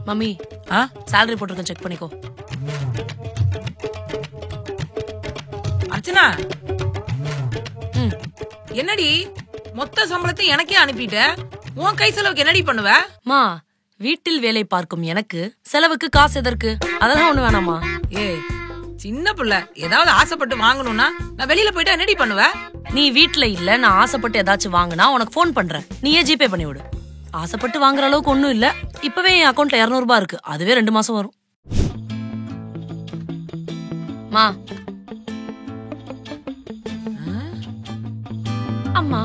Mummy salary போட்டுருக்கேன் check பண்ணிக்கோ. அர்ச்சனா என்னடி மொத்த சம்பளத்தை எனக்கே அனுப்பிட்ட? உன் கை செலவுக்கு என்னடி பண்ணுவ? மா வீட்டில் வேலை பார்க்கும் எனக்கு செலவுக்கு காசு எதற்கு? அதெல்லாம் ஒண்ணு வேணாமா? சின்ன பிள்ளை ஏதாவது ஆசைப்பட்டு வாங்கணும்னா நான் வெளியில போயிட்டா என்னடி பண்ணுவ? நீ வீட்டுல இல்ல, நான் ஆசைப்பட்டு ஏதாச்சும் வாங்கினா உனக்கு போன் பண்றேன், நீயே ஜிபே பண்ணி விடு. ஆசைப்பட்டு வாங்குற அளவுக்கு ஒண்ணும் இல்ல. இப்பவே என் அக்கௌண்ட்ல 200 ரூபாய் இருக்கு, அதுவே 2 மாசம் வரும். மா அம்மா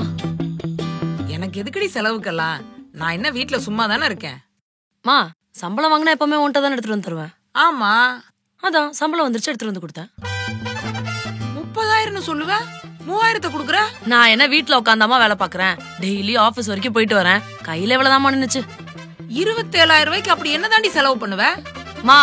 எனக்கு எதுக்கடி செலவுக்கெல்லாம்? நான் என்ன வீட்டுல சும்மா தானே இருக்கேன். மா சம்பளம் வாங்கினா எப்பவுமே உன்கிட்ட தானே எடுத்துட்டு வந்து தருவேன். ஆமா அதான் சம்பளம் வந்துருச்சு, எடுத்துட்டு வந்து கொடுத்தேன். 30,000 சொல்லுவ, 3000 குடுக்குற? நான் என்ன வீட்டுல உட்காந்தாமா வேலை பாக்குறேன்? டெய்லி ஆபீஸ் வரைக்கும் போயிட்டு வரேன், கையில எவ்வளவுதான் நின்னுச்சு. 27,000 ரூபாய்க்கு அப்படி என்ன தாண்டி செலவு பண்ணுவ? மா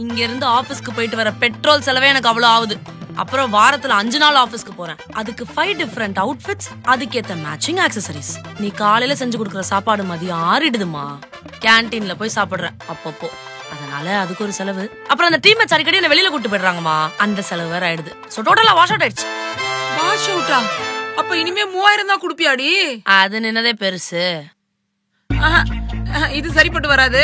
இங்க இருந்து ஆபீஸ்க்கு போயிட்டு வர பெட்ரோல் செலவே எனக்கு அவ்வளவு ஆகுது. அப்புறம் வாரத்துல 5 நாள் ஆபீஸ்க்கு போறேன், அதுக்கு 5 டிஃபரெண்ட் அவுட்ஃபிட்ஸ், அதுக்கேத்த மேட்சிங் ஆக்சசரிஸ். நீ காலையில செஞ்சு கொடுக்குற சாப்பாடு மதியம் ஆறிடுதுமா. கேன்டீன்ல போய் சாப்பிடுறேன் அப்பப்போ, அதனால அதுக்கு ஒரு செலவு. அப்புறம் அந்த டீம் மேட்ச் அடிக்கடி என்ன வெளியில கூட்டு போயிடுறாங்கம்மா, அந்த செலவு வேற ஆயிடுது. சோ டோட்டலா வாஷ் அவுட் ஆயிடுச்சு. வாஷ் அவுட்டா? அப்ப இனிமே 3000 தான் குடுப்பியாடி? அது நின்னதே பெருசு. இது சரிப்பட்டு வராது.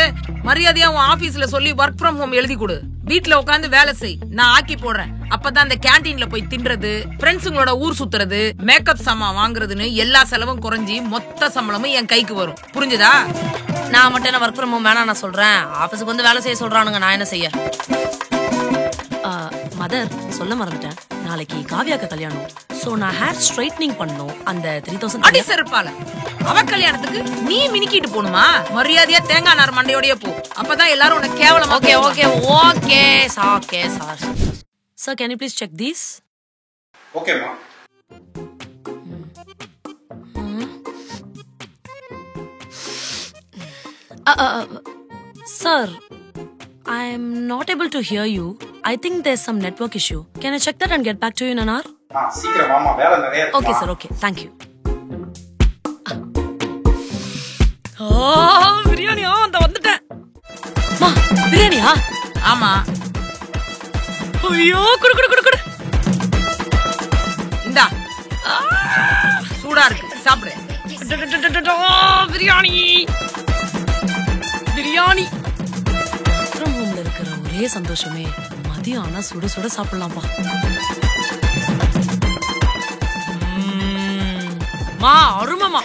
மரியாதையா உன் ஆபீஸ்ல சொல்லி ஒர்க் ஃப்ரம் ஹோம் எழுதி கொடு. வீட்டுல உட்காந்து வேலை செய், நான் ஆக்கி போடுறேன். அப்பதான் அந்த கேன்டீன்ல போய் தின்றது, ஃப்ரெண்ட்ஸுங்களோட ஊர் சுத்துறது, மேக்கப் சாமான் வாங்குறதுன்னு எல்லா செலவும் குறைஞ்சி மொத்த சம்பளமும் என் கைக்கு வரும். புரிஞ்சுதா? நான் மட்டும் என்ன ஒர்க் ஃப்ரம் ஹோம் வேணா நான் சொல்றேன், ஆபீஸ்க்கு வந்து வேலை செய்ய சொல்றானுங்க, நான் என்ன செய்ய? மதர் சொல்ல மறந்துட்டேன், நாளைக்கு காவியாக்கு கல்யாணம். சோ நான் ஹேர் ஸ்ட்ரைட்னிங் பண்ணனும். அந்த 3000 அடி செருப்பால அவ கல்யாணத்துக்கு நீ மினிக்கிட்டு போணுமா? மரியாதையா தேங்காய் நார் மண்டையோடயே போ, அப்பதான் எல்லாரும் உனக்கு கேவலமா. Okay okay okay okay sir. Sir, can you please check these? Okay, ma. Sir, I am not able to hear you. I think there's some network issue. Can I check that and get back to you in an hour? சீக்கிரம் வாமா, வேலை நிறைய இருக்கு. Okay, sir. Okay. Thank you. பிரியாணியா? அந்த வந்துட்டேன். மா, பிரியாணியா? ஆமா. ஐயோ, குடு குடு குடு குடு. இந்தா. சூடா இருக்கு, சாப்பிடு. பிரியாணி. பிரியாணி. ஃப்ரம் ஹோம்ல இருக்கிற ஒரே சந்தோஷமே மதியம் ஆனா சுட சுட சாப்பிடலாம்பா. மா அருமமா.